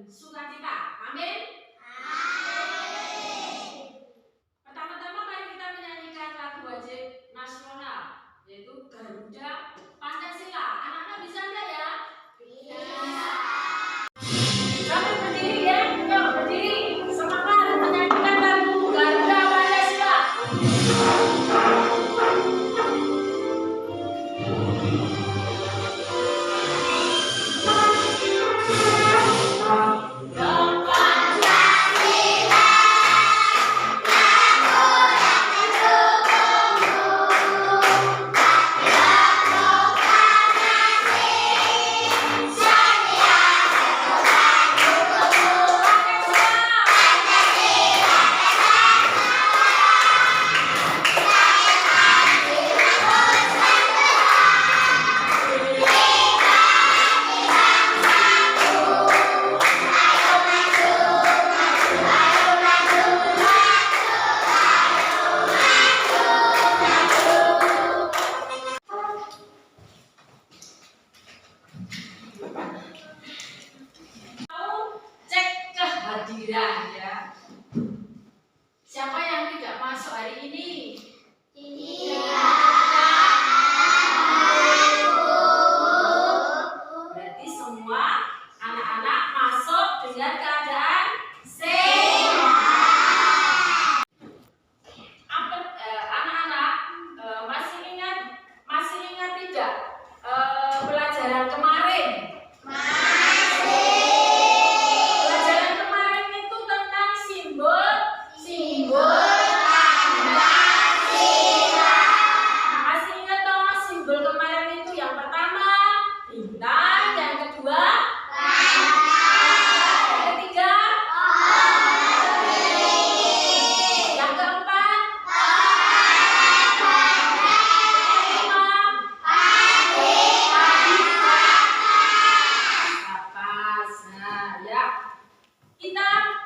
sukacita. Amin. Pertama-tama mari kita menyanyikan lagu wajib nasional, yaitu Garuda Pancasila. Anak-anak bisa enggak ya? Bisa. Sampai berdiri ya, yuk berdiri. Semangat menyanyikan lagu Garuda Pancasila. Ya. Siapa yang tidak masuk hari ini? Berarti semua anak-anak masuk dengan keadaan sehat. Anak-anak masih ingat tidak pelajaran kemarin?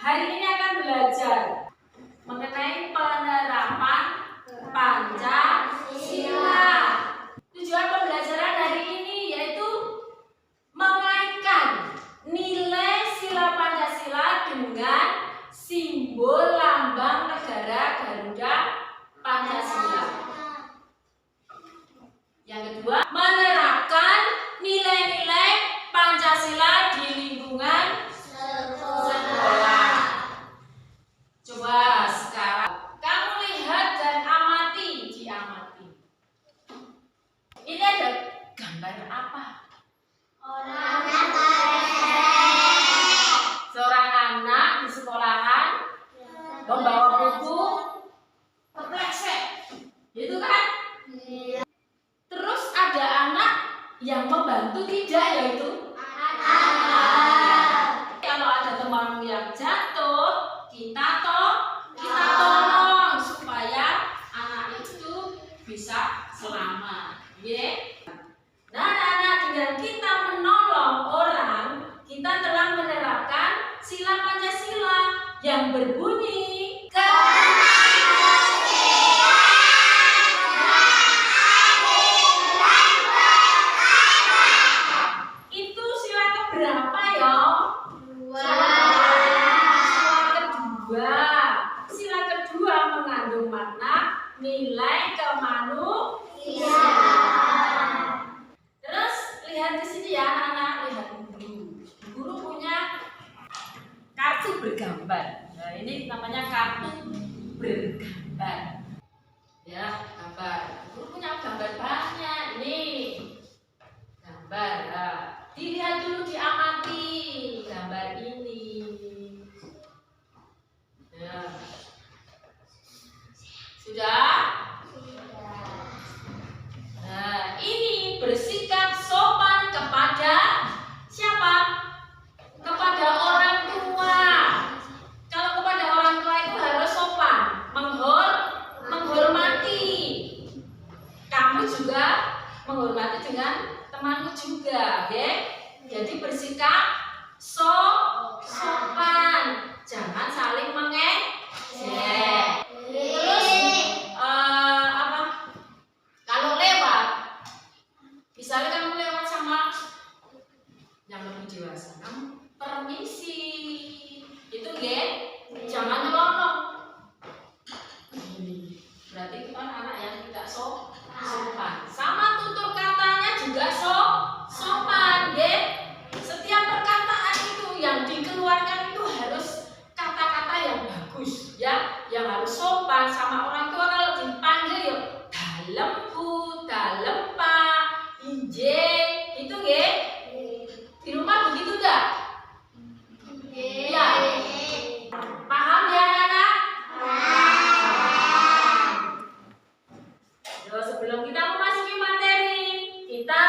Hari ini akan belajar mengenai penerapan Pancasila. Tujuan pembelajaran hari ini yaitu mengaitkan nilai sila Pancasila dengan simbol lambang negara Garuda Pancasila. Yang kedua, menerapkan nilai-nilai Pancasila di lingkungan sekolah. Coba sekarang kamu lihat dan diamati. Ini ada gambar apa? Seorang anak di sekolahan membawa buku terpleset, gitu kan? Terus ada anak yang membantu tidak, yaitu kalau ada teman yang jatuh, kita tolong supaya anak itu bisa selamat. Nah, anak-anak, dengan kita menolong orang, kita telah menerapkan sila Pancasila yang berbunyi itu sila keberapa ya? Sila kedua mengandung makna nilai kemanusiaan. Terus lihat di sini ya anak-anak, lihat guru. Guru punya kartu bergambar. Nah, ini namanya kartu bergambar. Ya, gambar. Guru punya gambar banyak. Ini gambar. Nah, dilihat dulu, diamati gambar ini. Ya. Sudah? Nah, ini bersikap sopan kepada siapa? Kepada orang tua. Kalau kepada orang tua itu harus sopan, menghormati. Kamu juga menghormati dengan temanmu juga, ya. Jadi bersikap sopan, jangan saling mengejek. Terus kalau lewat, misalnya kamu lewat sama yang lebih dewasa, kamu permisi. Itu ya, jangan nyelonong. Berarti itu kan anak yang tidak sopan. Sama tutur katanya juga sopan, ya. Setiap perkataan itu yang dikeluarkan itu harus kata-kata yang bagus, ya, yang harus sopan. Sama orang tua kalau dipanggil ya dalem Bu, dalem Pak, inje, itu ya. Di rumah begitu enggak? Ya. Paham ya anak-anak? Sebelum kita memasuki materi, kita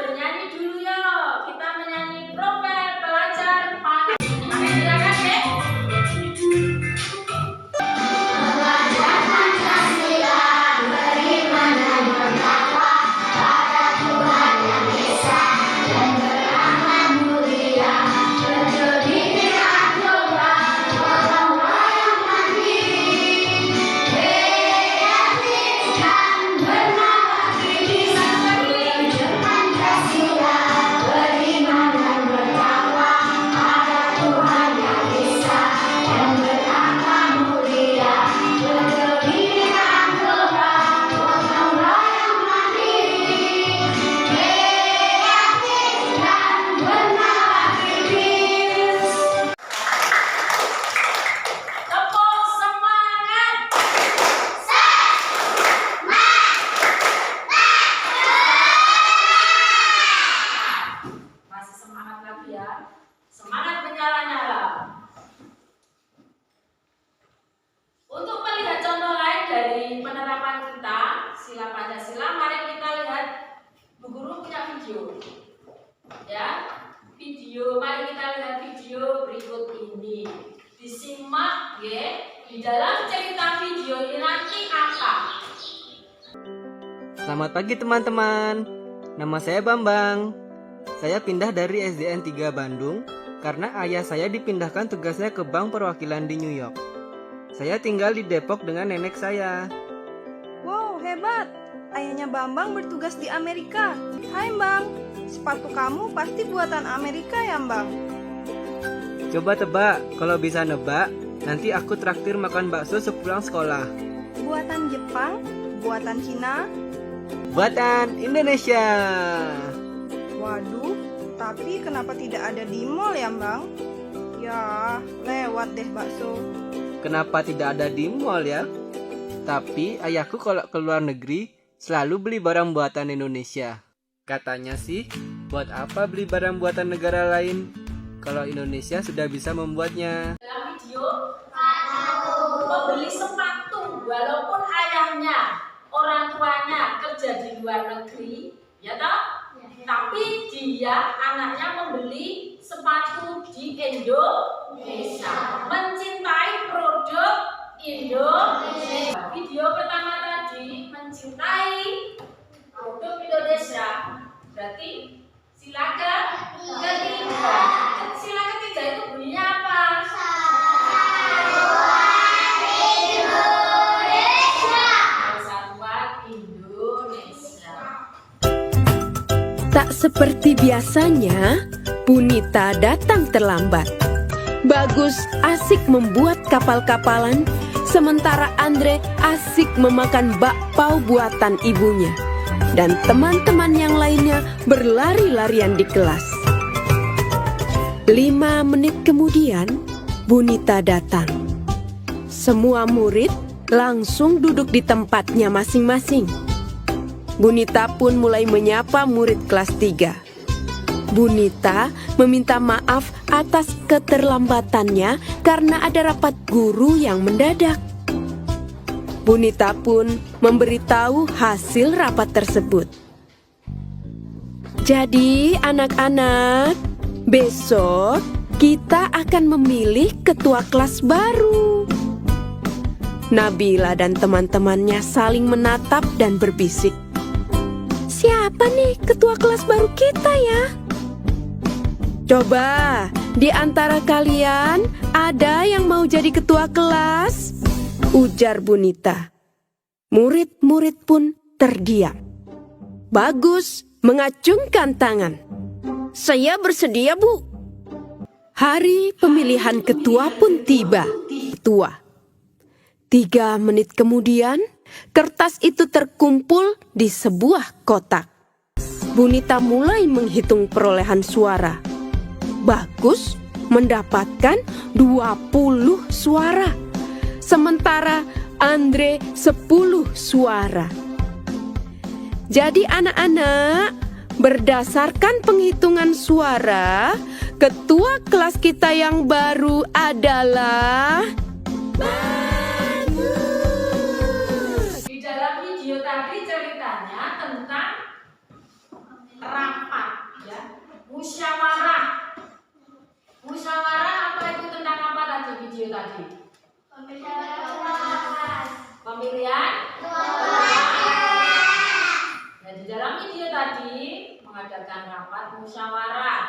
bernyanyi dulu ya. Kita menyanyi profil pelajar panas. Silakan ya. Belajar Pancasila, beriman dan bertakwa pada Tuhan Yang Esa dan beramal mulia, berdiri dengan coba, gotong royong mandiri, kreatif dan bernama kritis. Belajar Pancasila, beriman dan bertakwa pada Tuhan Yang Esa dan beramal mulia, berdiri dengan coba, gotong royong mandiri, kreatif dan bernama kritis. Tepuk semangat. Masih semangat lagi ya. Semangat menyala-nyala. Untuk melihat contoh lain dari penerapan kita sila Pancasila, mari kita lihat Bu Guru punya video. Ya, video. Mari kita lihat video berikut ini. Disimak ya. Di dalam cerita video ini nanti apa? Selamat pagi teman-teman. Nama saya Bambang. Saya pindah dari SDN 3 Bandung karena ayah saya dipindahkan tugasnya ke bank perwakilan di New York. Saya tinggal di Depok dengan nenek saya. Wow, hebat! Ayahnya Bambang bertugas di Amerika. Hai Bang, sepatu kamu pasti buatan Amerika ya Bang? Coba tebak, kalau bisa nebak, nanti aku traktir makan bakso sepulang sekolah. Buatan Jepang? Buatan Cina? Buatan Indonesia. Waduh, tapi kenapa tidak ada di mall ya Bang? Ya, lewat deh bakso. Kenapa tidak ada di mall ya? Tapi ayahku kalau ke luar negeri selalu beli barang buatan Indonesia. Katanya sih, buat apa beli barang buatan negara lain kalau Indonesia sudah bisa membuatnya? Dalam video membeli sepatu walaupun ayahnya, orang tuanya kerja di luar negeri, ya toh? Tapi dia anaknya membeli sepatu di Indonesia, mencintai produk Indonesia. Video pertama tadi mencintai produk Indonesia. Berarti silakan ketiga. Sila ketiga itu bunyinya apa? Persatuan Indonesia. Tak seperti biasanya, Bunita datang terlambat. Bagus asik membuat kapal-kapalan, sementara Andre asik memakan bakpao buatan ibunya. Dan teman-teman yang lainnya berlari-larian di kelas. 5 menit kemudian, Bunita datang. Semua murid langsung duduk di tempatnya masing-masing. Bunita pun mulai menyapa murid kelas 3. Bunita meminta maaf atas keterlambatannya karena ada rapat guru yang mendadak. Bunita pun memberitahu hasil rapat tersebut. Jadi anak-anak, besok kita akan memilih ketua kelas baru. Nabila dan teman-temannya saling menatap dan berbisik. Siapa nih ketua kelas baru kita ya? Coba, di antara kalian ada yang mau jadi ketua kelas? Ujar Bunita. Murid-murid pun terdiam. Bagus mengacungkan tangan. Saya bersedia, Bu. Hari pemilihan ketua pun tiba. Ketua. 3 menit kemudian, kertas itu terkumpul di sebuah kotak. Bunita mulai menghitung perolehan suara. Bagus mendapatkan 20 suara. Sementara Andre 10 suara. Jadi anak-anak, berdasarkan penghitungan suara, ketua kelas kita yang baru adalah... Di dalam video tadi ceritanya tentang rapat, ya, musyawarah. Musyawarah apa itu, tentang apa tadi video tadi? Pemilihan. Nah, di dalam video tadi mengadakan rapat musyawarah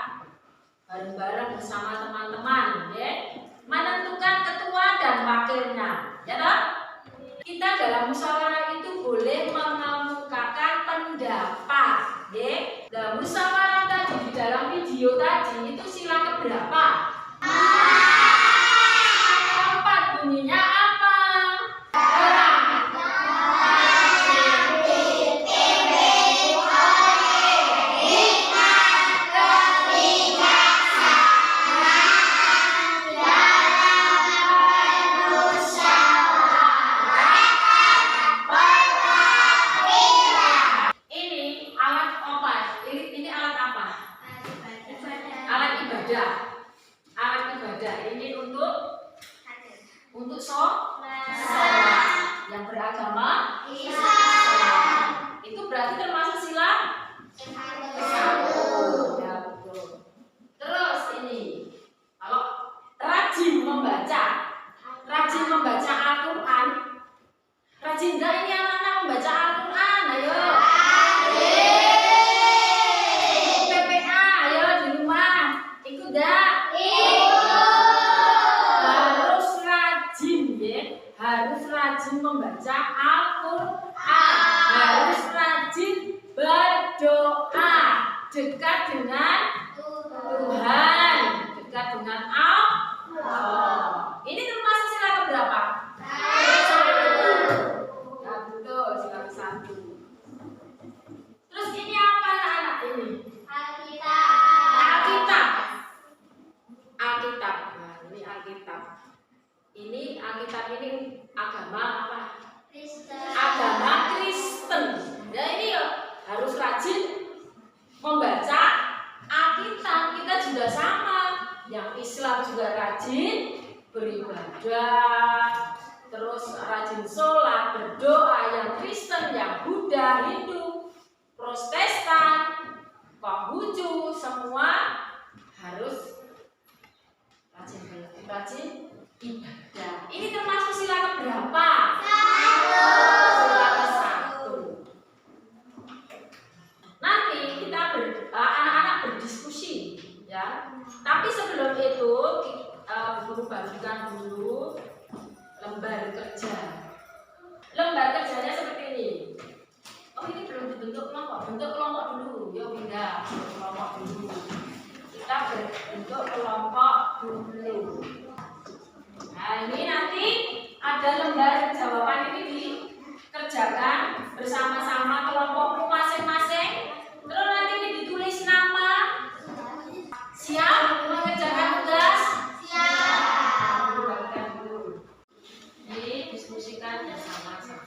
bareng-bareng bersama teman-teman, ya, menentukan ketua dan wakilnya, ya toh? Kita dalam musyawarah itu boleh mengemukakan pendapat, ya. Nah, musyawarah tadi di dalam video tadi itu sila keberapa? 4. Bunyinya apa? Alat ibadah ini untuk sholat yang beragama Islam. Itu berarti termasuk sila ke-1. Ya, betul. Terus ini kalau rajin membaca Al-Quran. Rajin gak ini anak-anak membaca Al-Quran? Ayo. PPA, ayo di rumah. Ikut gak? Harus rajin membaca Al-Quran, harus rajin berdoa, dekat dengan Tuhan, dekat dengan Allah. Ini termasuk sila keberapa? 1. Nah, betul, sila ke-1. Terus ini apa anak-anak ini? Alkitab. Nah, ini Alkitab. Ini Alkitab ini agama apa? Agama Kristen. Ya, ini harus rajin membaca Alkitab. Kita juga sama. Yang Islam juga rajin beribadah, terus rajin sholat, berdoa. Yang Kristen, yang Buddha, Hindu, Protestan, Konghucu, semua harus rajin ibadah. Ini termasuk sila keberapa? 1. Sila ke-1. Nanti kita anak-anak berdiskusi, ya. Tapi sebelum itu guru bagikan dulu lembar kerja. Lembar kerjanya seperti ini. Oh, ini belum dibentuk kelompok. Bentuk kelompok dulu. Yuk pindah kelompok dulu. Kita berbentuk kelompok dulu. Nah, ini nanti ada lembar jawaban ini dikerjakan bersama-sama kelompokmu masing-masing. Terus nanti ini ditulis nama. Siap mengerjakan tugas? Siap. Didiskusikan bersama-sama.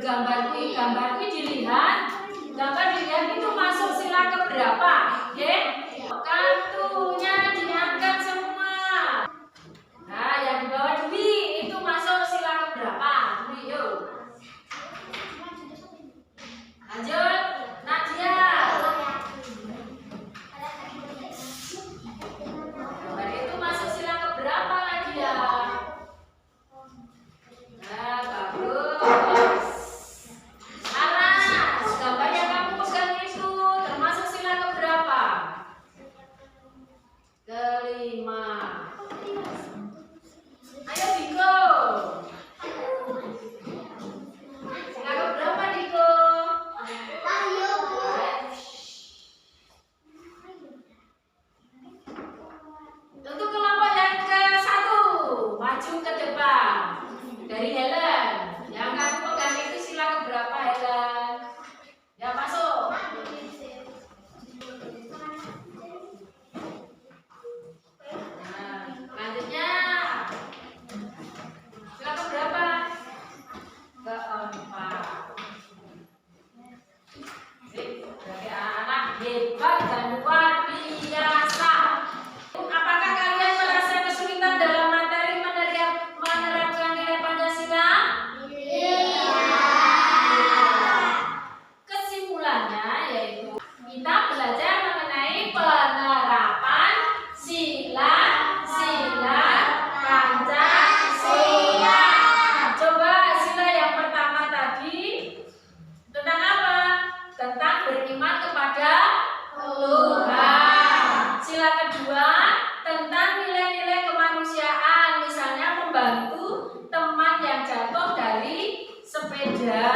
bergambar dilihat. Gambar dilihat itu masuk sila keberapa? Oke? Kartunya diangkat semua. Nah, yang di bawah Dwi itu masuk sila keberapa? Dwi, yuk. Lanjut, Nadia. Gambar itu masuk sila keberapa, Nadia? Nah, bagus. Aras, gambar yang kamu pegang itu termasuk sila keberapa? Kelima. Ayo Diko. Sila keberapa Diko? Untuk kelompok yang ke-1, maju ke depan. Dari Helen, yang kamu pegang itu sila keberapa Helen? Ya masuk. Nah, lanjutnya sila keberapa? Keempat. Berarti anak-anak hebat dan luar biasa. Apakah kalian merasa kesulitan dalam materi menerapkan nilai Pancasila? Kesimpulannya yaitu kita belajar mengenai penerapan sila Pancasila. Coba sila yang pertama tadi tentang apa? Tentang beriman kepada Tuhan. Sila kedua tentang nilai-nilai kemanusiaan, misalnya membantu teman yang jatuh dari sepeda.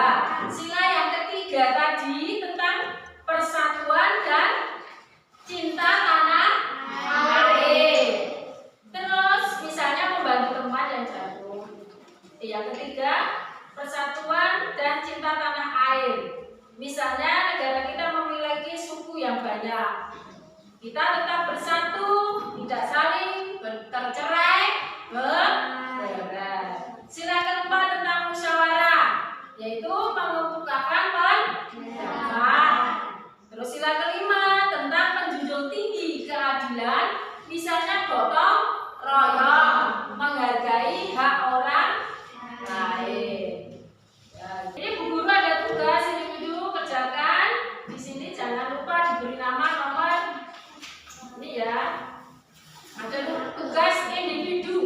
Sila yang ketiga tadi tentang persatuan dan cinta tanah air. Terus misalnya membantu teman yang jatuh. Yang ketiga persatuan dan cinta tanah air. Misalnya negara kita memiliki suku yang banyak. Kita tetap bersatu, tidak saling tercerai berai. Sila keempat tentang musyawarah, yaitu mengemukakan pendapat. Terus sila kelima tentang menjunjung tinggi keadilan, misalnya gotong royong, menghargai hak orang lain. Ya, jadi Bu Guru ada tugas individu kerjakan. Di sini jangan lupa diberi nama nomor. Ini ya, ada tugas individu.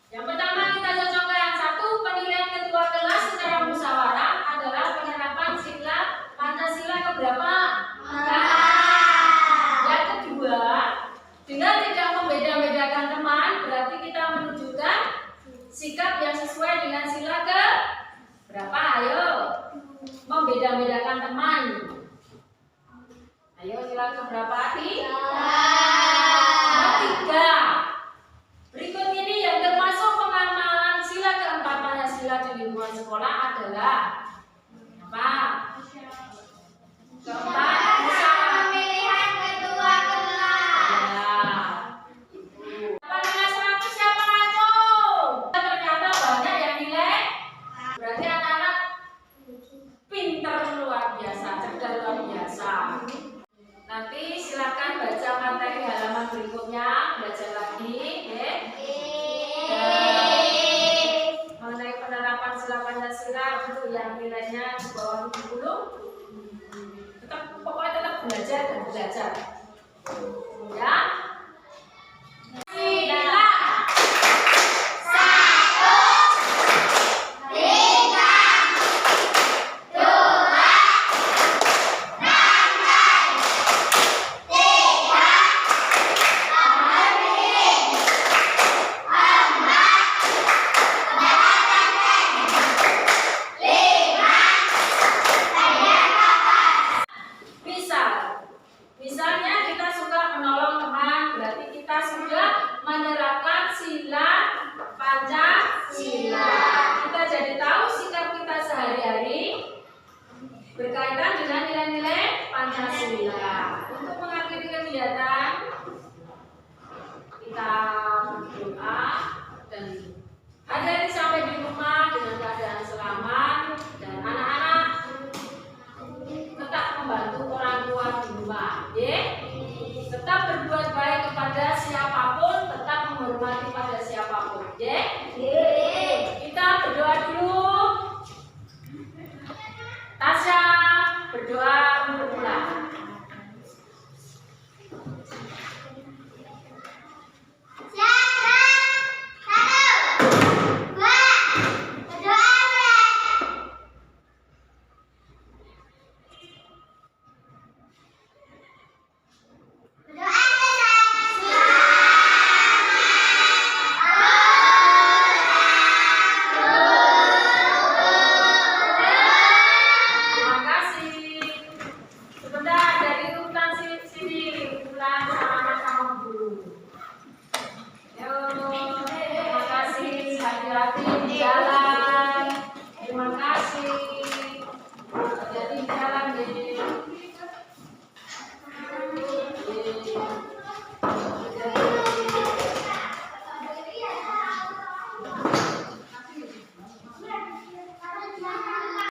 Yang pertama kita cocokkan yang satu, penilaian ketua kelas secara musyawarah adalah penerapan sila Pancasila keberapa? Yang kedua, dengan tidak membeda-bedakan teman, berarti kita menunjukkan sikap yang sesuai dengan sila ke berapa? Ayo, membeda-bedakan teman. Ayo sila ke berapa? Ketiga. Berikut ini yang termasuk pengamalan sila keempat Pancasila di lingkungan sekolah adalah